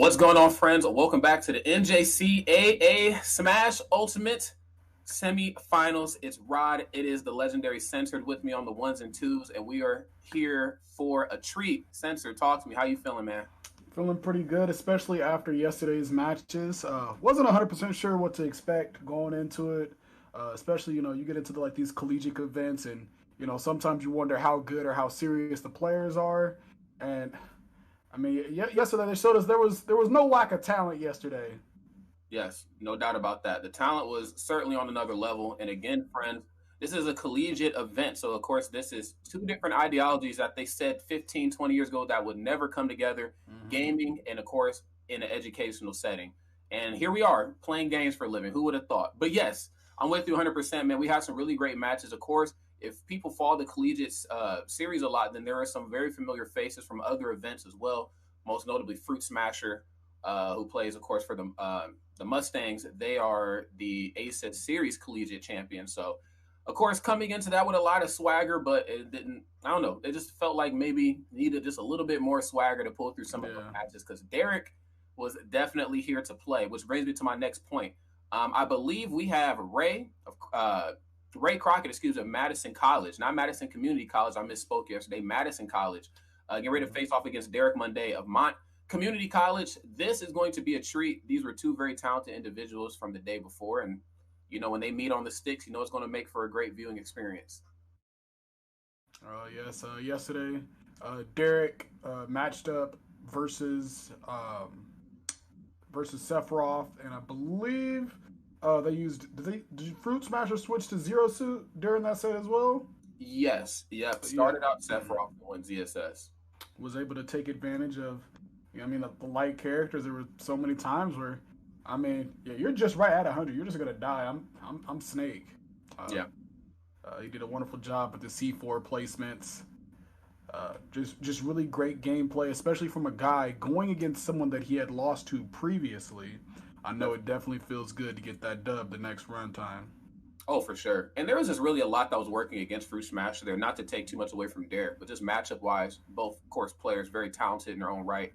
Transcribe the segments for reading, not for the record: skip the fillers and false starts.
What's going on, friends? Welcome back to the NJCAA Smash Ultimate Semifinals. It's Rod. It is the legendary Censored with me on the ones and twos, and we are here for a treat. Censored, talk to me. How you feeling, man? Feeling pretty good, especially after yesterday's matches. Wasn't 100% sure what to expect going into it. Especially, you get into these collegiate events, and sometimes you wonder how good or how serious the players are. And I mean, yesterday they showed us there was no lack of talent yesterday. Yes, no doubt about that. The talent was certainly on another level. And again, friends, this is a collegiate event. So, of course, this is two different ideologies that they said 15, 20 years ago that would never come together, gaming and, of course, in an educational setting. And here we are playing games for a living. Who would have thought? But yes, I'm with you 100%, man. We have some really great matches. Of course, if people follow the collegiate series a lot, then there are some very familiar faces from other events as well, most notably Fruit Smasher, who plays, of course, for the Mustangs. They are the ACES Series collegiate champions. So, of course, coming into that with a lot of swagger, but it didn't, I don't know, it just felt like maybe needed just a little bit more swagger to pull through some of the matches because Derek was definitely here to play, which brings me to my next point. I believe we have Ray Crockett, of Madison College, not Madison Community College. I misspoke yesterday. Madison College, getting ready to face off against Derek Monday of Mott Community College. This is going to be a treat. These were two very talented individuals from the day before, and when they meet on the sticks, it's going to make for a great viewing experience. Yes. Yesterday, Derek matched up versus Sephiroth, and I believe they used. Did Fruit Smasher switch to Zero Suit during that set as well? Yes. Yep. Started out Sephiroth going ZSS. Was able to take advantage of, the light characters. There were so many times where, you're just right at 100. You're just gonna die. I'm Snake. Yeah. He did a wonderful job with the C4 placements. Just really great gameplay, especially from a guy going against someone that he had lost to previously. I know it definitely feels good to get that dub the next run time. Oh, for sure. And there was just really a lot that was working against Fruit Smasher there, not to take too much away from Derek, but just matchup-wise, both, of course, players very talented in their own right.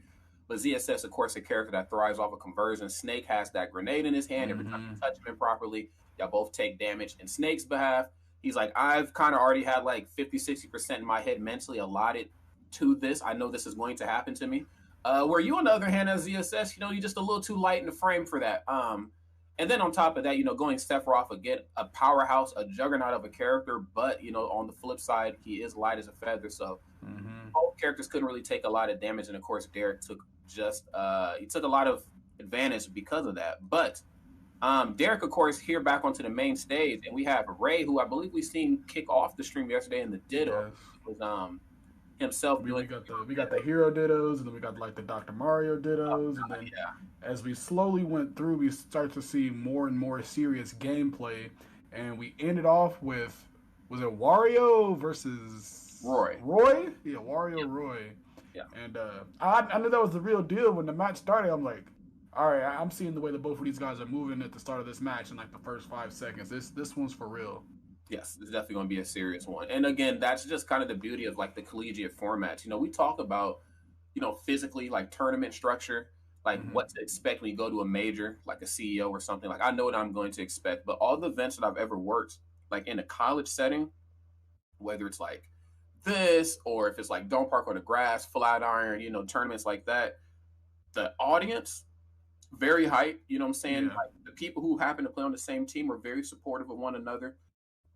But ZSS, of course, a character that thrives off of conversion. Snake has that grenade in his hand. Every time you touch him improperly, y'all both take damage. In Snake's behalf, he's like, I've kind of already had like 50, 60% in my head mentally allotted to this. I know this is going to happen to me. Where you, on the other hand, as ZSS, you're just a little too light in the frame for that. And then on top of that, going Sephiroth again, a powerhouse, a juggernaut of a character, but, on the flip side, he is light as a feather. So both characters couldn't really take a lot of damage. And, of course, Derek took he took a lot of advantage because of that. But Derek, of course, here back onto the main stage. And we have Ray, who I believe we've seen kick off the stream yesterday in the Ditto. Yes. Was himself we got the hero dittos, and then we got like the Dr. Mario dittos, and then as we slowly went through, we start to see more and more serious gameplay, and we ended off with, was it Wario versus Roy? Yeah, Wario Roy. Yeah. And I knew that was the real deal when the match started. I'm like, all right, I'm seeing the way that both of these guys are moving at the start of this match in like the first 5 seconds. This one's for real. Yes, it's definitely going to be a serious one. And again, that's just kind of the beauty of like the collegiate formats. We talk about, physically like tournament structure, like what to expect when you go to a major, like a CEO or something. Like I know what I'm going to expect, but all the events that I've ever worked, like in a college setting, whether it's like this or if it's like Dome Park on the grass, flat iron, tournaments like that, the audience, very hype. You know what I'm saying? Yeah. Like the people who happen to play on the same team are very supportive of one another.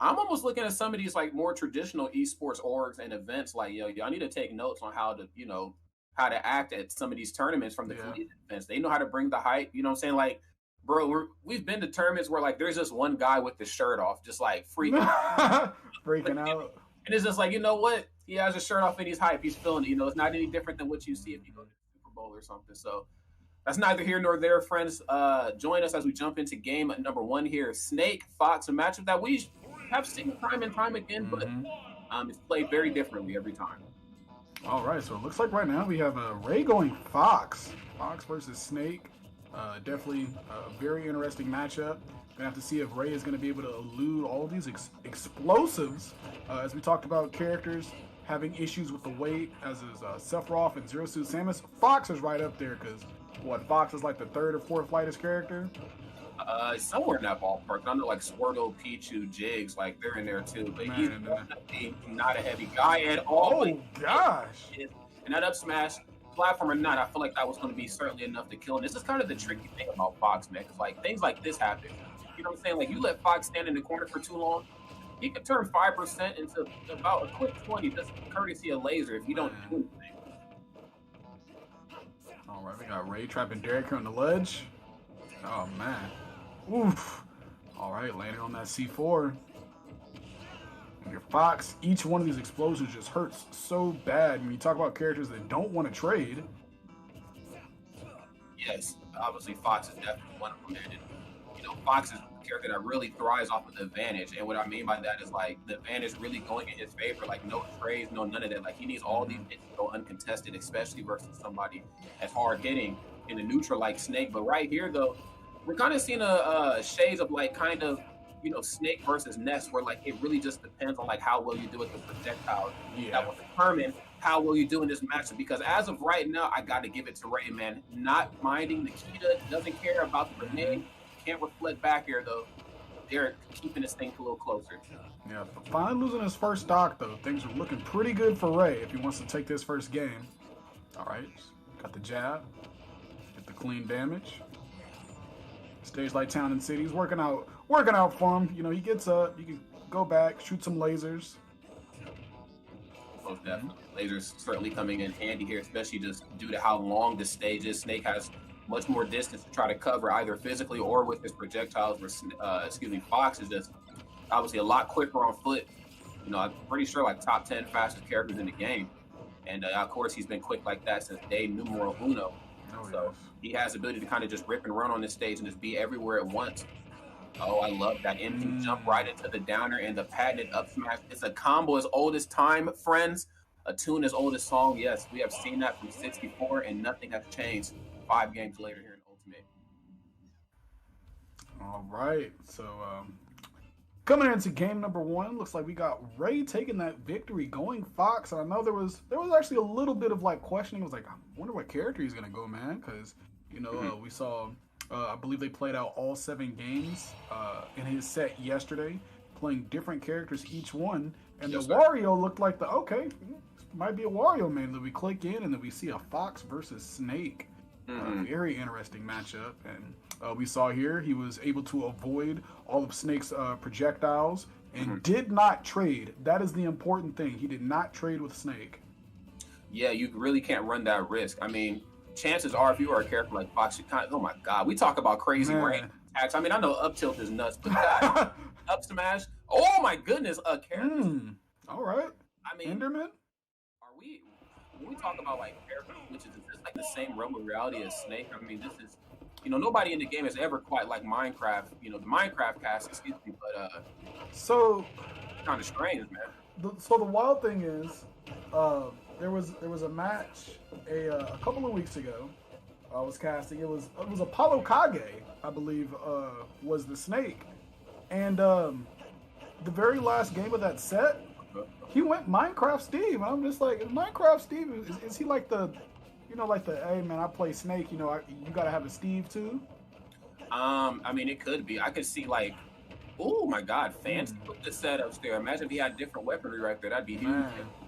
I'm almost looking at some of these like more traditional esports orgs and events like, y'all need to take notes on how to act at some of these tournaments from the collegiate events. They know how to bring the hype. You know what I'm saying? Like, bro, we've been to tournaments where like there's just one guy with the shirt off, just like freaking out. And it's just like, you know what? He has his shirt off and he's hype. He's feeling it. It's not any different than what you see if you go to the Super Bowl or something. So that's neither here nor there, friends. Join us as we jump into game number 1 here. Snake, Fox, a matchup that we have seen time and time again, but it's played very differently every time. All right, so it looks like right now we have Ray going Fox versus Snake. Definitely a very interesting matchup. Gonna have to see if Ray is going to be able to elude all of these explosives. As we talked about characters having issues with the weight, as is Sephiroth and Zero Suit Samus. Fox is right up there because what, Fox is like the third or fourth lightest character? Somewhere in that ballpark. I know like Squirtle, Pichu, Jigs, like they're in there too. But he's definitely not a heavy guy at all. Oh gosh! And that up smash, platform or not, I feel like that was going to be certainly enough to kill. And this is kind of the tricky thing about Fox, man. Because like things like this happen. You know what I'm saying? Like you let Fox stand in the corner for too long, he could turn 5% into about a quick 20 just courtesy of laser if you don't do anything. All right, we got Ray trapping Derek here on the ledge. Oh man. Oof. All right, landing on that C4. And your Fox, each one of these explosions just hurts so bad. When you talk about characters that don't want to trade. Yes, obviously Fox is definitely one of them. And, you know, Fox is a character that really thrives off of the advantage. And what I mean by that is like the advantage really going in his favor. Like no trades, no none of that. Like he needs all these hits to go uncontested, especially versus somebody as hard hitting in the neutral like Snake. But right here though, we're kind of seeing a shades of like kind of, you know, Snake versus Ness, where like it really just depends on like how well you do with the projectiles. Yeah. That will determine how will you do in this matchup. Because as of right now, I got to give it to Ray, man. Not minding Nikita, doesn't care about the grenade. Can't reflect back here though. They're keeping this thing a little closer. Yeah, finally losing his first stock though. Things are looking pretty good for Ray if he wants to take this first game. All right, got the jab, get the clean damage. Stage like Town and City. He's working out for him. You know, he gets up, you can go back, shoot some lasers. Most definitely. Lasers certainly coming in handy here, especially just due to how long this stage is. Snake has much more distance to try to cover either physically or with his projectiles. Where, Fox is just obviously a lot quicker on foot. You know, I'm pretty sure like top 10 fastest characters in the game. And of course, he's been quick like that since day numero uno. So he has the ability to kind of just rip and run on this stage and just be everywhere at once. Oh, I love that empty jump right into the downer and the patented up smash. It's a combo as old as time, friends. A tune as old as song. Yes, we have seen that from 64 and nothing has changed 5 games later here in Ultimate. All right, so coming into game number 1, looks like we got Ray taking that victory, going Fox. And I know there was actually a little bit of like questioning. It was like, I wonder what character he's gonna go, man, because you know we saw. I believe they played out all 7 games in his set yesterday, playing different characters each one. And the Wario looked like might be a Wario main. That we click in and then we see a Fox versus Snake. Very interesting matchup. And we saw here he was able to avoid all of Snake's projectiles and did not trade. That is the important thing. He did not trade with Snake. Yeah, you really can't run that risk. I mean, chances are, if you are a character like Fox, you kind of, oh my God, we talk about crazy range attacks. I mean, I know up tilt is nuts, but God, up smash, oh my goodness, a character. All right. I mean, Enderman? When we talk about like characters, which is just like the same realm of reality as Snake, I mean, this is, you know, nobody in the game has ever quite like Minecraft, you know, the Minecraft cast, excuse me, but so kind of strange, man. So the wild thing is, there was a match a couple of weeks ago. I was casting. It was Apollo Kage, I believe, was the Snake, and the very last game of that set, he went Minecraft Steve. And I'm just like, Minecraft Steve, is he like the, you know, like the, hey man, I play Snake. You know, you gotta have a Steve too. I mean, it could be. I could see like, oh my God, fans put the setups there. Imagine if he had different weaponry right there. That'd be huge.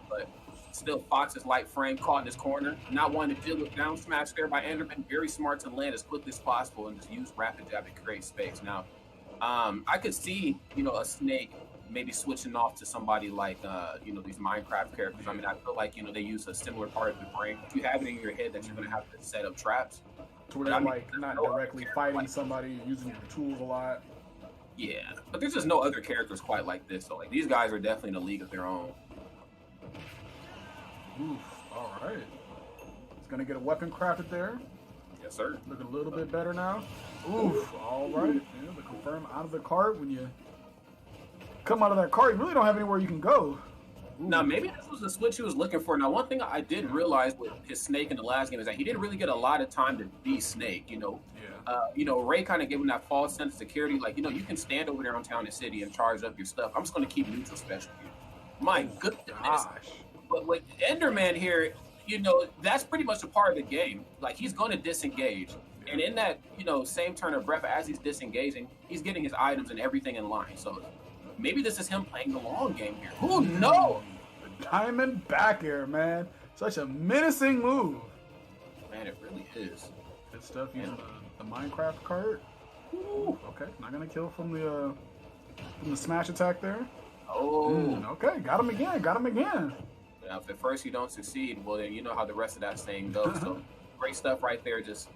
But still, Fox's light frame caught in his corner, not wanting to deal with down smash there by Enderman. Very smart to land as quickly as possible and just use rapid jab to create space. Now, I could see, you know, a Snake maybe switching off to somebody like, you know, these Minecraft characters. I mean, I feel like, you know, they use a similar part of the brain. If you have it in your head that you're going to have to set up traps. To where they're like not directly fighting somebody, using your tools a lot. Yeah, but there's just no other characters quite like this. So, like, these guys are definitely in a league of their own. Oof, all right. He's going to get a weapon crafted there. Yes, sir. Looking a little bit better now. Oof, all right. Yeah, the confirm out of the cart. When you come out of that cart, you really don't have anywhere you can go. Ooh. Now, maybe this was the switch he was looking for. Now, one thing I did realize with his Snake in the last game is that he didn't really get a lot of time to be Snake, you know. You know, Ray kind of gave him that false sense of security. Like, you know, you can stand over there on Town and City and charge up your stuff. I'm just going to keep neutral special here. My goodness. Gosh. But with Enderman here, that's pretty much a part of the game. Like, he's going to disengage. And in that, same turn of breath, as he's disengaging, he's getting his items and everything in line. So maybe this is him playing the long game here. Who knows? The diamond back air, man. Such a menacing move. Man, it really is. Good stuff using the Minecraft cart. Ooh, okay, not going to kill from the smash attack there. Oh. Okay, got him again. Now, if at first you don't succeed, well, then you know how the rest of that saying goes. So great stuff right there. Just,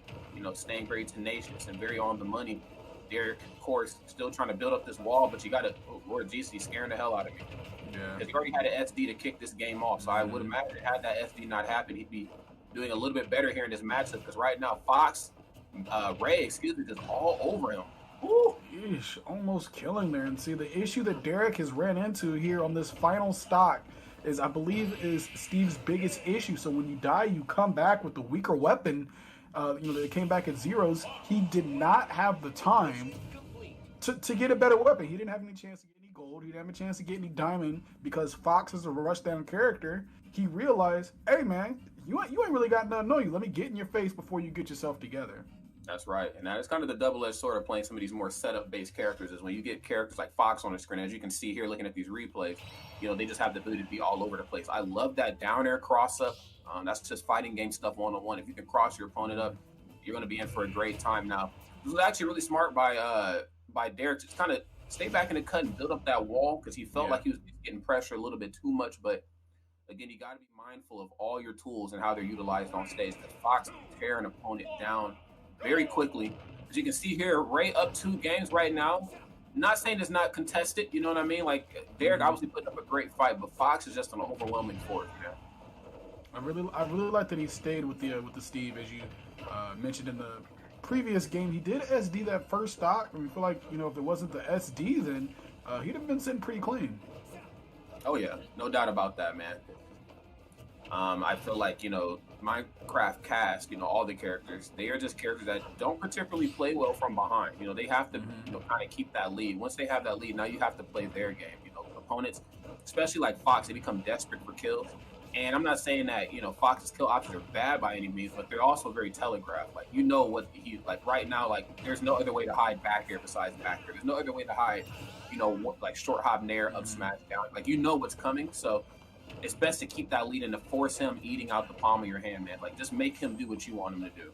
staying very tenacious and very on the money. Derek, of course, still trying to build up this wall, but you got to, Lord GC, scaring the hell out of me. Yeah. Because he already had an SD to kick this game off. So I would imagine had that SD not happened, he'd be doing a little bit better here in this matchup. Because right now, Ray, just all over him. Ooh. Eesh, almost killing there. And see, the issue that Derek has ran into here on this final stock is, I believe, is Steve's biggest issue. So when you die, you come back with the weaker weapon. They came back at zeros. He did not have the time to get a better weapon. He didn't have any chance to get any gold. He didn't have a chance to get any diamond because Fox is a rush down character. He realized, hey man, you ain't really got nothing on you. Let me get in your face before you get yourself together. That's right. And that is kind of the double-edged sword of playing some of these more setup-based characters is when you get characters like Fox on the screen, as you can see here looking at these replays, they just have the ability to be all over the place. I love that down air cross-up. That's just fighting game stuff one-on-one. If you can cross your opponent up, you're going to be in for a great time. Now, this was actually really smart by Derek to kind of stay back in the cut and build up that wall because he felt like he was getting pressure a little bit too much. But, again, you got to be mindful of all your tools and how they're utilized on stage because Fox can tear an opponent down very quickly. As you can see here, Ray up 2 games right now. Not saying it's not contested, you know what I mean? Like, Derek obviously putting up a great fight, but Fox is just an overwhelming force, man. I really like that he stayed with the Steve, as you mentioned in the previous game. He did SD that first stock. I feel like, if it wasn't the SD, then he'd have been sitting pretty clean. Oh, yeah. No doubt about that, man. I feel like, Minecraft cast, all the characters, they are just characters that don't particularly play well from behind. They have to, kind of keep that lead. Once they have that lead, now you have to play their game. Opponents, especially like Fox, they become desperate for kills. And I'm not saying that, Fox's kill options are bad by any means, but they're also very telegraphed. Like, what he, like right now, like there's no other way to hide back air besides back air. There's no other way to hide, like short hop nair, up smash down. Like, what's coming. So it's best to keep that lead and to force him eating out the palm of your hand, man. Like, just make him do what you want him to do.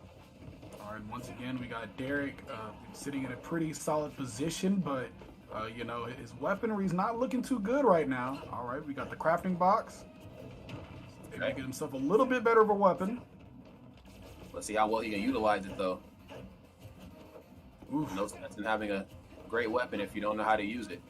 All right, once again, we got Derek sitting in a pretty solid position, but, his weaponry's not looking too good right now. All right, we got the crafting box. Maybe get himself a little bit better of a weapon. Let's see how well he can utilize it, though. Oof. No sense in having a great weapon if you don't know how to use it.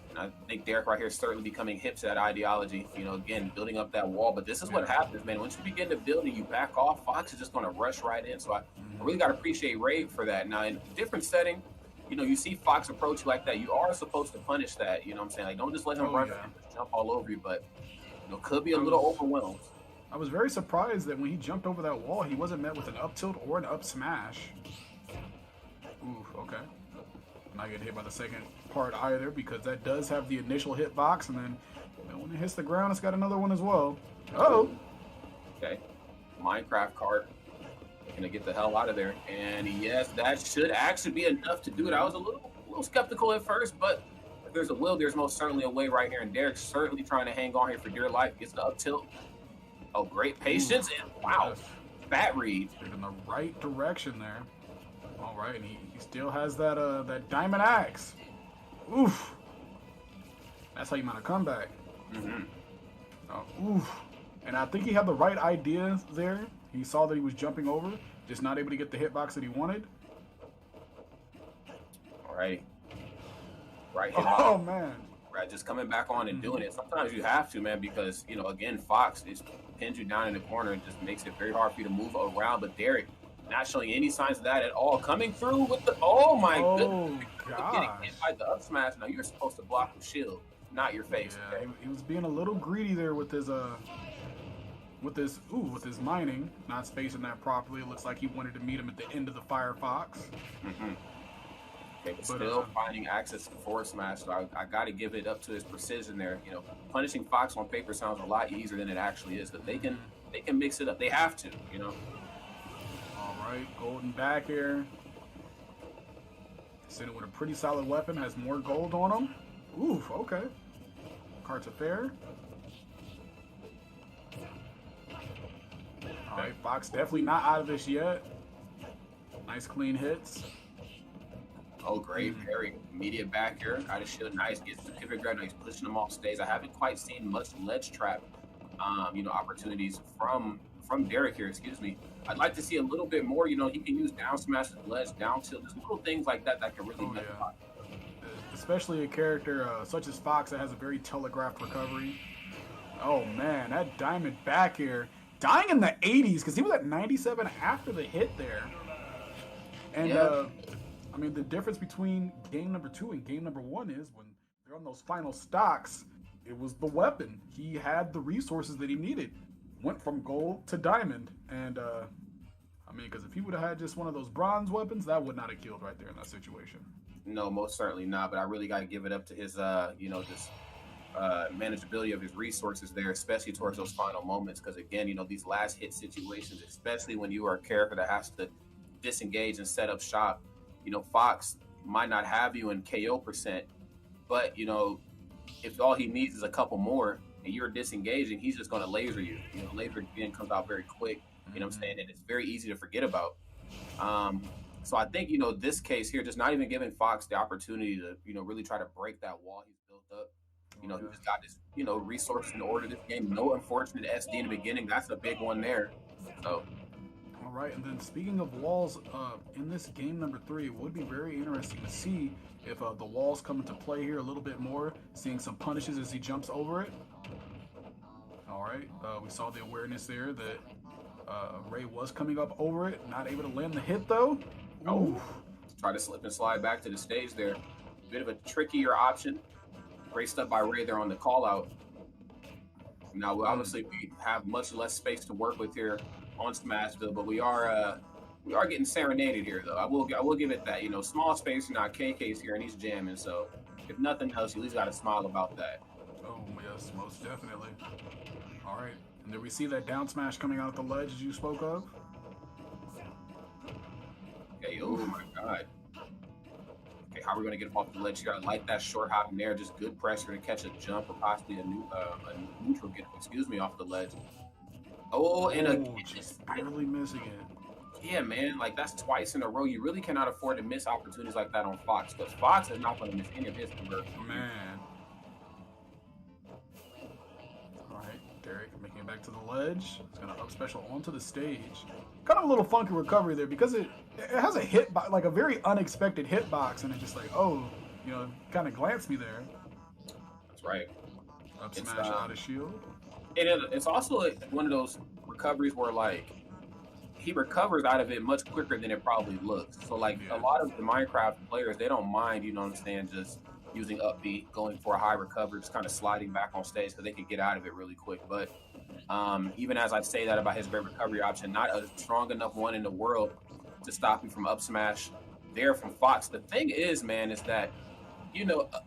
And I think Derek right here is certainly becoming hip to that ideology. Again, building up that wall. But this is what happens, man. Once you begin to build and you back off, Fox is just going to rush right in. So I really got to appreciate Ray for that. Now, in a different setting, you see Fox approach you like that. You are supposed to punish that. You know what I'm saying? Like, don't just let him run and jump all over you. But could be a little overwhelmed. I was very surprised that when he jumped over that wall, he wasn't met with an up tilt or an up smash. Ooh, okay. Not getting hit by the second part either because that does have the initial hitbox, and then when it hits the ground, it's got another one as well. Oh. Okay. Minecraft cart. Gonna get the hell out of there. And yes, that should actually be enough to do it. I was a little skeptical at first, but if there's a will, there's most certainly a way right here. And Derek's certainly trying to hang on here for dear life. Gets the up tilt. Oh, great patience. And wow, bat read. In the right direction there. All right, and he still has that diamond axe. Oof. That's how you mount a comeback. Oof. And I think he had the right idea there. He saw that he was jumping over, just not able to get the hitbox that he wanted. All right. Right. Oh, man. Right, just coming back on and doing it. Sometimes you have to, man, because, again, Fox just pins you down in the corner and just makes it very hard for you to move around. But Derek not showing any signs of that at all. Coming through with the, oh, my goodness. Getting hit by the up smash. Now, you're supposed to block with shield, not your face. Yeah, okay? He was being a little greedy there with his mining, not spacing that properly. It looks like he wanted to meet him at the end of the Firefox. Okay, but still finding access to forward smash, so I got to give it up to his precision there. Punishing Fox on paper sounds a lot easier than it actually is, but they can they can mix it up. They have to, All right, golden back here. Sitting with a pretty solid weapon, has more gold on him. Oof, okay. Cards are fair. All right, Fox definitely not out of this yet. Nice clean hits. Oh, great. Very immediate back here. Got his shield. Nice. Gets the pivot grab. He's pushing him off stage. I haven't quite seen much ledge trap, opportunities from Derek here, excuse me. I'd like to see a little bit more. He can use down smash, ledge, down tilt. There's little things like that can really make a lot. Especially a character such as Fox that has a very telegraphed recovery. Oh, man, that diamond back here. Dying in the 80s because he was at 97 after the hit there. And, the difference between game number 2 and game number 1 is when they're on those final stocks, it was the weapon. He had the resources that he needed. Went from gold to diamond. And, because if he would have had just one of those bronze weapons, that would not have killed right there in that situation. No, most certainly not. But I really got to give it up to his, manageability of his resources there, especially towards those final moments. Because again, these last hit situations, especially when you are a character that has to disengage and set up shop, Fox might not have you in KO %, but if all he needs is a couple more and you're disengaging, he's just going to laser you. Laser again comes out very quick. You know what I'm saying? And it's very easy to forget about. So I think, this case here, just not even giving Fox the opportunity to, really try to break that wall he's built up. He just got his, resources in order this game. No unfortunate SD in the beginning. That's a big one there. So. All right, and then speaking of walls, in this game number 3, it would be very interesting to see if the walls come into play here a little bit more, seeing some punishes as he jumps over it. All right, we saw the awareness there that Ray was coming up over it, not able to land the hit though. Oh, try to slip and slide back to the stage there. Bit of a trickier option. Great stuff by Ray there on the call out. Now, obviously, we have much less space to work with here on Smashville, but we are getting serenaded here, though. I will give it that. Small space, KK's here and he's jamming. So, if nothing else, you at least got to smile about that. Oh yes, most definitely. All right, and then we see that down smash coming out of the ledge as you spoke of. Okay, oh my God. Okay, how are we going to get him off the ledge here? I like that short hop in there. Just good pressure to catch a jump or possibly a neutral get, off the ledge. Oh, and just barely missing it. Yeah, man, that's twice in a row. You really cannot afford to miss opportunities like that on Fox, because Fox is not going to miss any of his conversions. Man. All right, Derek making it back to the ledge. It's going to up special onto the stage. Kind of a little funky recovery there because it has a hitbox, like a very unexpected hitbox, and it's just kind of glanced me there. That's right. Up smash out of shield. It's also one of those recoveries where he recovers out of it much quicker than it probably looks. So a lot of the Minecraft players, they don't mind, just using up B, going for a high recovery, just kind of sliding back on stage because they can get out of it really quick. But even as I say that about his great recovery option, not a strong enough one in the world to stop him from up smash there from Fox. The thing is, man, is that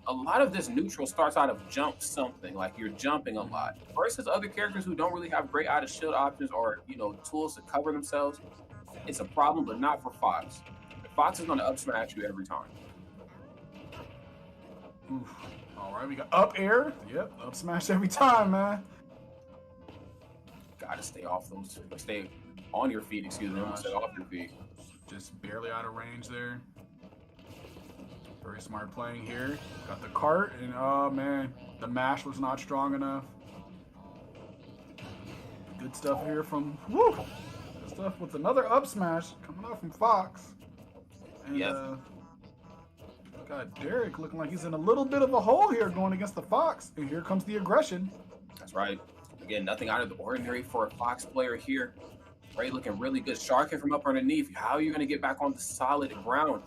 a lot of this neutral starts out of jump something, like you're jumping a lot, versus other characters who don't really have great out of shield options or, tools to cover themselves. It's a problem, but not for Fox. Fox is going to up smash you every time. Oof. All right, we got up air. Yep, up smash every time, man. Got to stay on your feet, excuse me, stay off your feet. Just barely out of range there. Very smart playing here. Got the cart, and oh man, the mash was not strong enough. Good stuff here from Good stuff with another up smash coming out from Fox. And got Derek looking like he's in a little bit of a hole here going against the Fox, and here comes the aggression. That's right. Again, nothing out of the ordinary for a Fox player here. Ray looking really good. Sharking from up underneath. How are you going to get back on the solid ground?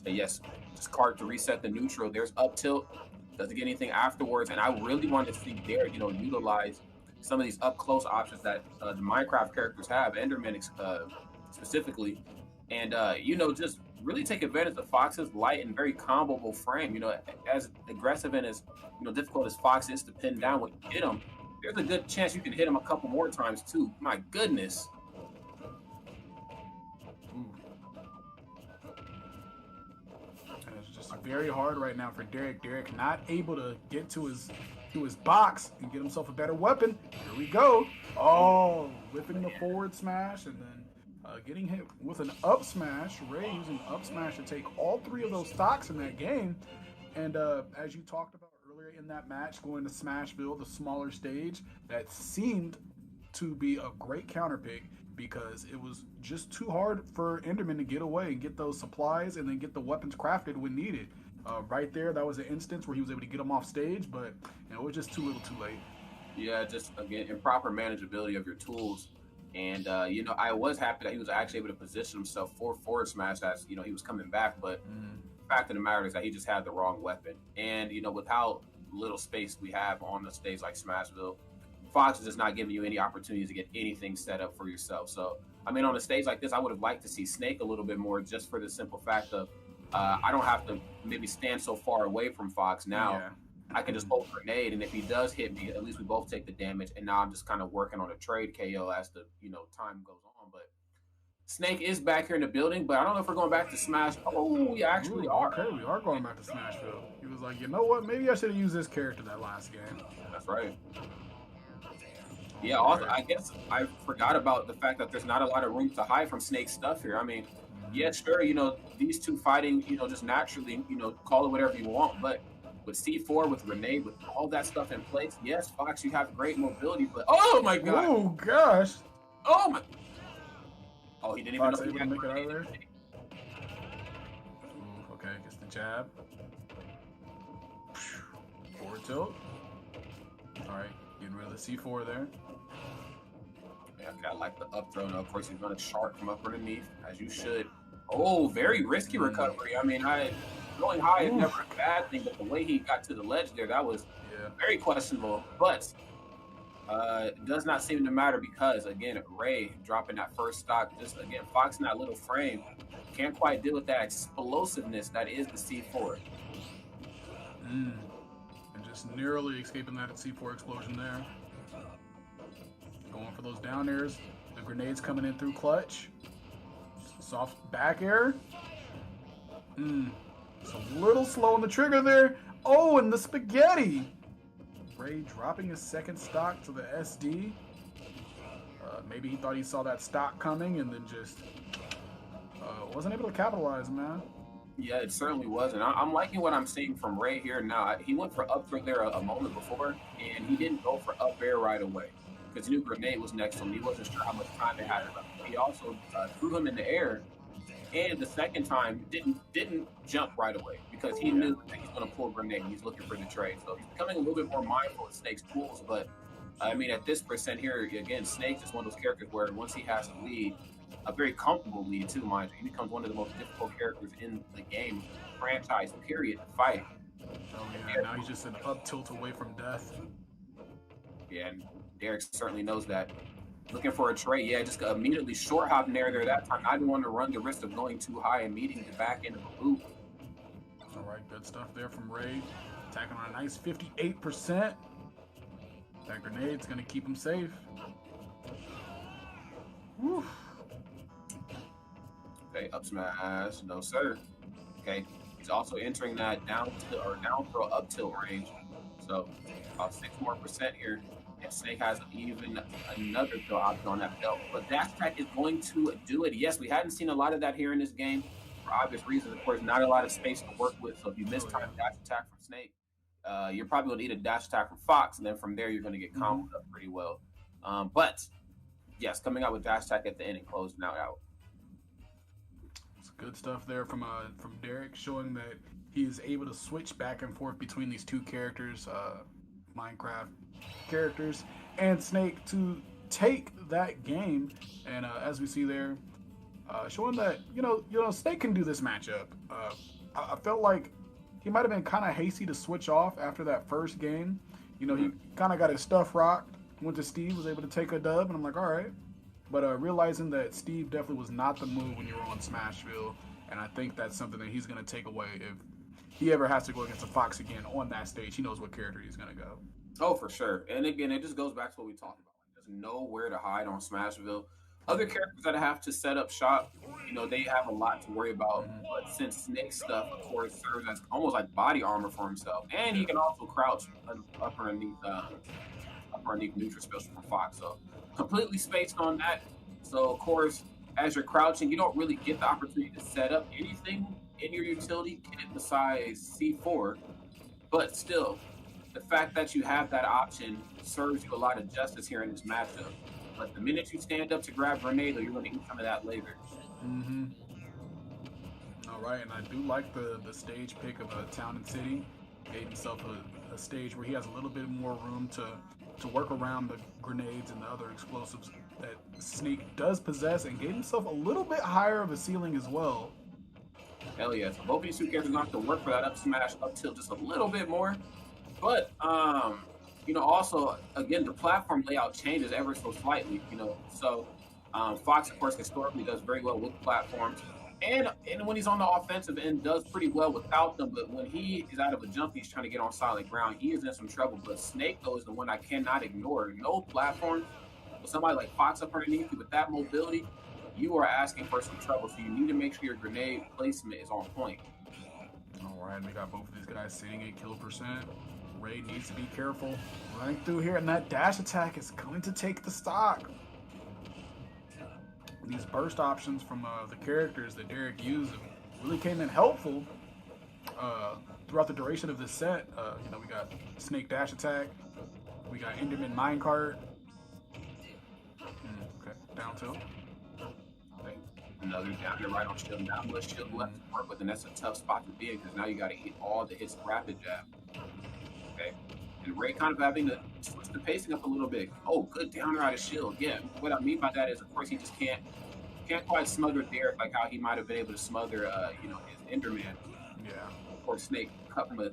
And yes, just cart to reset the neutral. There's up tilt. Doesn't get anything afterwards. And I really wanted to see Derek, utilize some of these up close options that the Minecraft characters have, Enderman specifically. And, just really take advantage of Fox's light and very comboable frame. As aggressive and as, difficult as Fox is to pin down when you hit him, There's a good chance you can hit him a couple more times too. My goodness. Ooh. And it's just very hard right now for Derek. Derek not able to get to his box and get himself a better weapon. Here we go. Oh, whipping the forward smash and then getting hit with an up smash. Ray using up smash to take all three of those stocks in that game. And as you talked about earlier in that match, going to Smashville, the smaller stage, that seemed to be a great counter pick because it was just too hard for Enderman to get away and get those supplies and then get the weapons crafted when needed. Right there, that was an instance where he was able to get him off stage, but it was just too little too late. Yeah, just again, improper manageability of your tools. And I was happy that he was actually able to position himself for forward smash as he was coming back. But the fact of the matter is that he just had the wrong weapon. And with how little space we have on the stage like Smashville, Fox is just not giving you any opportunities to get anything set up for yourself. So I mean, on a stage like this, I would have liked to see Snake a little bit more, just for the simple fact of I don't have to maybe stand so far away from Fox now. Yeah. I can just hold a grenade, and if he does hit me, at least we both take the damage. And now I'm just kind of working on a trade KO as the time goes on. But Snake is back here in the building, but I don't know if we're going back to Smash. Oh, we actually are. Okay, we are going back to Smashville. He was like, you know what? Maybe I should have used this character that last game. That's right. Yeah, also, I guess I forgot about the fact that there's not a lot of room to hide from Snake's stuff here. I mean, yeah, sure, these two fighting, just naturally, call it whatever you want. But with C4, with Renee, with all that stuff in place, yes, Fox, you have great mobility, but oh my god. Oh gosh. Oh my. Oh, he didn't even Fox able to make it out of there. Ooh, okay, gets the jab. Forward tilt. All right, getting rid of the C4 there. Yeah, I like the up throw. Now, of course, he's going to shark from up underneath, as you should. Oh, very risky recovery. I mean, going high is never a bad thing, but the way he got to the ledge there, that was very questionable. But it does not seem to matter because, again, Ray dropping that first stock, just, again, Fox in that little frame can't quite deal with that explosiveness that is the C4. And just narrowly escaping that C4 explosion there. Going for those down airs. The grenades coming in through clutch. Soft back air. It's a little slow on the trigger there. Oh, and the spaghetti. Ray dropping his second stock to the SD. Maybe he thought he saw that stock coming and then just wasn't able to capitalize, man. Yeah, it certainly was. And I'm liking what I'm seeing from Ray here now. He went for up throw there a moment before, and he didn't go for up air right away because he knew grenade was next to him. He wasn't sure how much time they had left. He also threw him in the air, and the second time didn't jump right away because he knew that he's going to pull grenade. He's looking for the trade, so he's becoming a little bit more mindful of Snake's tools. But I mean, at this percent here, again, Snake is one of those characters where once he has the lead, a very comfortable lead too, mind you, he becomes one of the most difficult characters in the game, franchise period, to fight. Oh yeah, now he's just an up tilt away from death. Yeah, and Derek certainly knows that. Looking for a trade, yeah, just immediately short hop there that time. I didn't want to run the risk of going too high and meeting the back end of the loop. All right, good stuff there from Ray. Attacking on a nice 58%. That grenade's going to keep him safe. Woo. Okay, up smash, no sir. Okay, he's also entering that down throw up tilt range. So about 6% more here. And Snake has even another throw option on that belt. But dash attack is going to do it. Yes, we hadn't seen a lot of that here in this game for obvious reasons. Of course, not a lot of space to work with. So if you miss time dash attack from Snake, you're probably going to need a dash attack from Fox. And then from there, you're going to get comboed up pretty well. But yes, coming out with dash attack at the end and closing out. It's good stuff there from Derek, showing that he is able to switch back and forth between these two characters, Minecraft characters, and Snake to take that game. And as we see there, showing that Snake can do this matchup. I felt like he might have been kind of hasty to switch off after that first game. He kind of got his stuff rocked. Went to Steve, was able to take a dub, and I'm like, all right. But realizing that Steve definitely was not the move when you were on Smashville, and I think that's something that he's going to take away if he ever has to go against a Fox again on that stage. He knows what character he's going to go. Oh, for sure. And again, it just goes back to what we talked about. Like, there's nowhere to hide on Smashville. Other characters that have to set up shop, they have a lot to worry about. But since Snake's stuff, of course, serves as almost like body armor for himself, and he can also crouch up underneath neutral special from Fox. So completely spaced on that. So of course, as you're crouching, you don't really get the opportunity to set up anything in your utility kit besides C4. But still, the fact that you have that option serves you a lot of justice here in this matchup. But the minute you stand up to grab Grenade, you're going to eat some of that later. Mm-hmm. All right, and I do like the stage pick of a Town and City. Gave himself a stage where he has a little bit more room to work around the grenades and the other explosives that Snake does possess, and gave himself a little bit higher of a ceiling as well. Hell yeah. So both these two characters don't have to work for that up smash up tilt just a little bit more. But also again the platform layout changes ever so slightly. So Fox, of course, historically does very well with platforms. And when he's on the offensive end, does pretty well without them. But when he is out of a jump, he's trying to get on solid ground. He is in some trouble. But Snake, though, is the one I cannot ignore. No platform. With somebody like Fox up underneath you with that mobility, you are asking for some trouble. So you need to make sure your grenade placement is on point. All right, we got both of these guys sitting at kill percent. Ray needs to be careful running through here, and that dash attack is going to take the stock. These burst options from the characters that Derek used really came in helpful throughout the duration of this set. We got Snake dash attack, we got Enderman minecart. Okay, down tilt. Okay. Another down here right on shield. Down with shield left to work with, and that's a tough spot to be in because now you got to hit all the hits rapid jab. Okay. And Ray kind of having to switch the pacing up a little bit. Oh, good downer out of shield. Yeah, what I mean by that is, of course, he just can't quite smother Derek like how he might have been able to smother, his Enderman. Yeah. Of course, Snake cut from a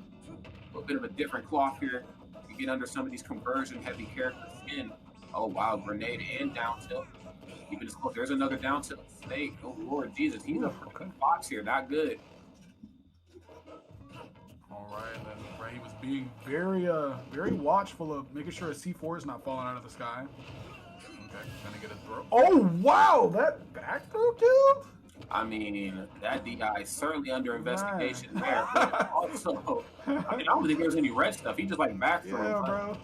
bit of a different cloth here. You get under some of these conversion-heavy characters' skin. Oh, wow, grenade and down tilt. Even as close. There's another down tilt. Snake, oh, Lord Jesus. He's a freaking fox here. Not good. All right, then Ray was being very watchful of making sure a C4 is not falling out of the sky. Okay, gonna get a throw. Oh wow, that back throw kill? I mean, that DI is certainly under investigation there. But also, I don't think there's any red stuff. He just like back throw. Yeah, bro.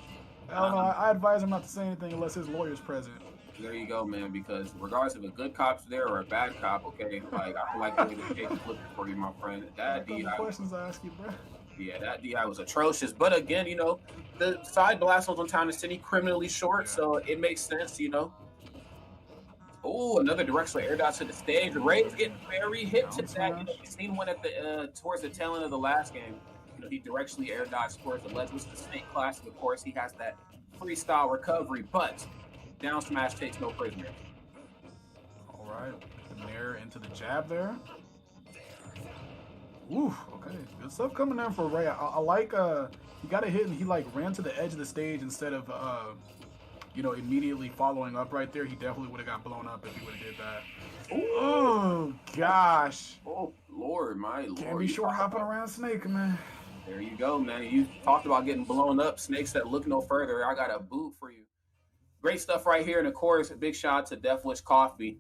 I don't know. I advise him not to say anything unless his lawyer's present. There you go, man. Because regardless if a good cop's there or a bad cop, okay, like I feel like the way the case is looking for you, my friend. That DI. Questions I ask you, bro. Yeah, that DI was atrocious. But again, the side blast on Town and City criminally short, so it makes sense. Oh, another directional air dot to the stage. Ray's getting very hit to that. You've seen one at the towards the tail end of the last game. He directionally air dots towards the ledge, which is the Snake Classic. Of course, he has that freestyle recovery, but down smash takes no prisoner. All right, the nair into the jab there. Ooh, okay, good stuff coming in for Ray. I like he got a hit and he like ran to the edge of the stage instead of immediately following up right there. He definitely would have got blown up if he would have did that. Ooh. Oh gosh. Oh Lord, my Lord. Can't be sure hopping around Snake, man. There you go, man. You talked about getting blown up. Snake said, "Look no further. I got a boot for you." Great stuff right here, and of course, a big shout out to Death Wish Coffee.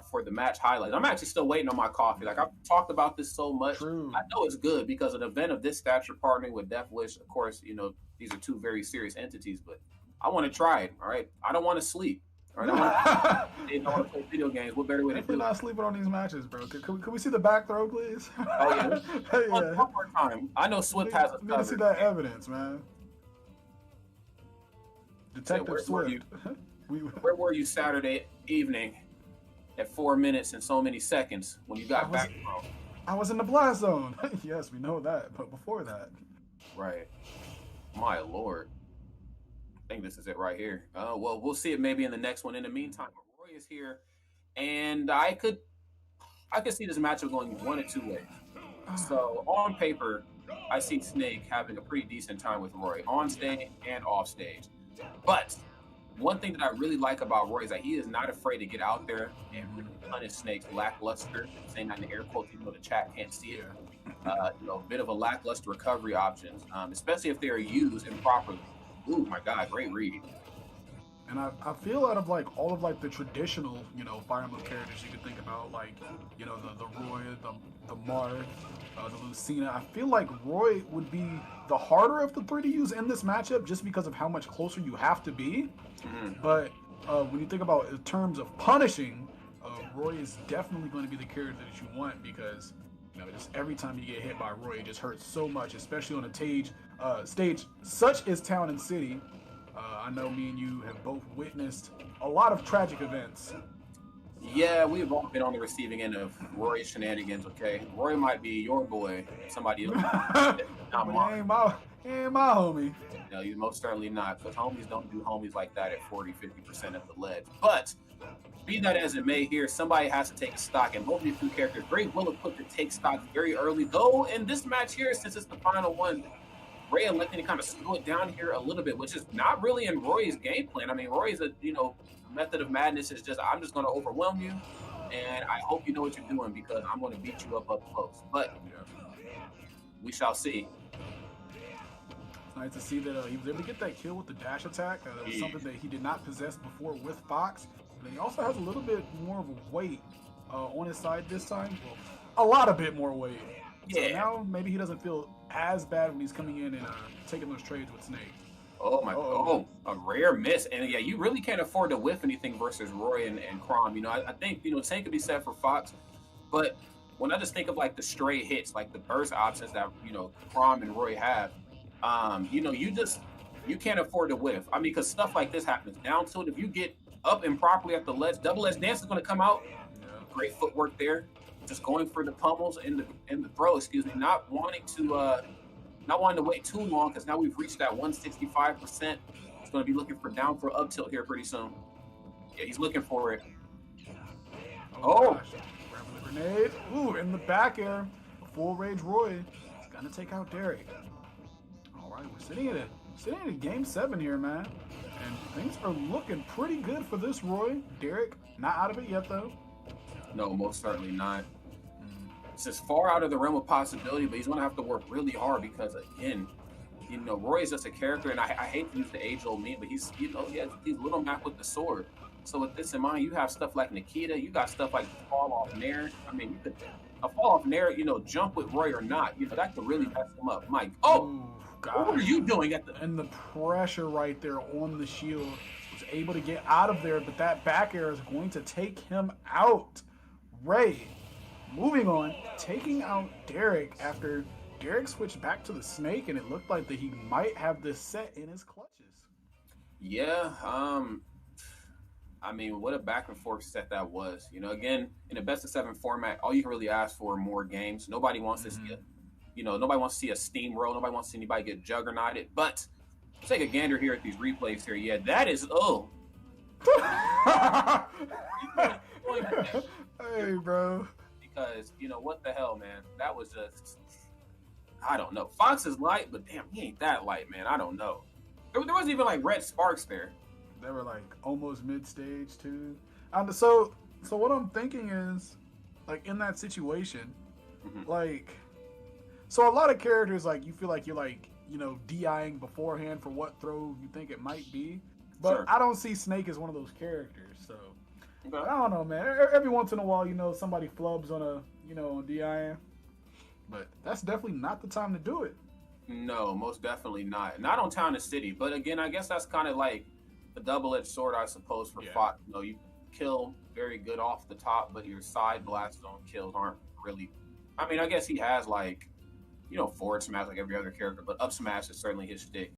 For the match highlights. I'm actually still waiting on my coffee. Like, I've talked about this so much. True. I know it's good because an event of this stature partnering with Death Wish, of course, these are two very serious entities, but I want to try it, all right? I don't want to sleep, all right? I want to play video games. What better way to do it? We're not sleeping on these matches, bro. Can we see the back throw, please? Oh, yeah. Yeah. One more time. I know Swift has a cover. Need to see that evidence, man. Detective Swift. Where were you Saturday evening at 4 minutes and so many seconds when you got back from? I was in the blast zone. Yes, we know that. But before that. Right. My Lord. I think this is it right here. Well, we'll see it maybe in the next one. In the meantime, Roy is here. And I could see this matchup going one of two ways. So on paper, I see Snake having a pretty decent time with Roy on stage and off stage. But one thing that I really like about Roy is that he is not afraid to get out there and really punish Snake's lackluster, saying that in the air quotes, even though the chat can't see it, a bit of a lackluster recovery options, especially if they are used improperly. Ooh, my God, great read. And I feel out of like all of like the traditional, Fire Emblem characters you could think about, like, the Roy, the Marth, the Lucina. I feel like Roy would be the harder of the three to use in this matchup just because of how much closer you have to be. But when you think about in terms of punishing, Roy is definitely going to be the character that you want because just every time you get hit by Roy, it just hurts so much, especially on a stage such as Town and City. I know me and you have both witnessed a lot of tragic events. Yeah, we've all been on the receiving end of Roy's shenanigans, okay? Roy might be your boy, somebody else. Not mine. He ain't my homie. No, you most certainly not, because homies don't do homies like that at 40-50% of the ledge. But be that as it may, here somebody has to take a stock, and both of these two characters very well equipped to take stock very early. Though in this match here, since it's the final one, Ray electing to kind of slow it down here a little bit, which is not really in Roy's game plan. I mean, Roy's method of madness is just, I'm just going to overwhelm you, and I hope you know what you're doing because I'm going to beat you up close. But we shall see. It's nice to see that he was able to get that kill with the dash attack. That was something that he did not possess before with Fox. And he also has a little bit more of a weight on his side this time. Well, a lot of bit more weight. Yeah. So now maybe he doesn't feel as bad when he's coming in and taking those trades with Snake. Oh my! Oh, a rare miss, and yeah, you really can't afford to whiff anything versus Roy and Crom. I think same could be said for Fox, but when I just think of like the stray hits, like the burst options that Crom and Roy have, you can't afford to whiff. I mean, because stuff like this happens. Down tilt, if you get up improperly at the ledge, double edge dance is going to come out. Yeah. Great footwork there. Just going for the pummels in the throw. Excuse me, not wanting to wait too long because now we've reached that 165%. He's going to be looking for down for up tilt here pretty soon. Yeah, he's looking for it. Oh! Grenade. Ooh, in the back air. Full rage Roy. He's going to take out Derek. All right, we're sitting at a game 7 here, man. And things are looking pretty good for this Roy. Derek, not out of it yet, though. No, most certainly not. It's just far out of the realm of possibility, but he's going to have to work really hard because, again, Roy is just a character, and I hate to use the age-old meme, but he's Little Mac with the sword. So with this in mind, you have stuff like Nikita, you got stuff like fall off Nair. I mean, a fall off Nair, jump with Roy or not, that could really mess him up. Mike, what were you doing and the pressure right there on the shield was able to get out of there, but that back air is going to take him out. Ray, moving on, taking out Derek after Derek switched back to the Snake, and it looked like that he might have this set in his clutches. Yeah, I mean, what a back and forth set that was. Again, in a best of 7 format, all you can really ask for are more games. Nobody wants to see nobody wants to see a steamroll. Nobody wants to see anybody get juggernauted. But take a gander here at these replays here. Yeah, that is Hey, bro. Because, what the hell, man? That was just, I don't know. Fox is light, but damn, he ain't that light, man. I don't know. There wasn't even, like, red sparks there. They were, like, almost mid-stage, too. So what I'm thinking is, like, in that situation, like, so a lot of characters, like, you feel like you're, like, DIing beforehand for what throw you think it might be. But sure. I don't see Snake as one of those characters, so... Okay. I don't know, man. Every once in a while, somebody flubs on on DIM. But that's definitely not the time to do it. No, most definitely not. Not on Town and City. But again, I guess that's kind of like a double-edged sword, I suppose, for Fox. You kill very good off the top, but your side blast zone kills aren't really... I mean, I guess he has, like, forward smash like every other character, but up smash is certainly his shtick.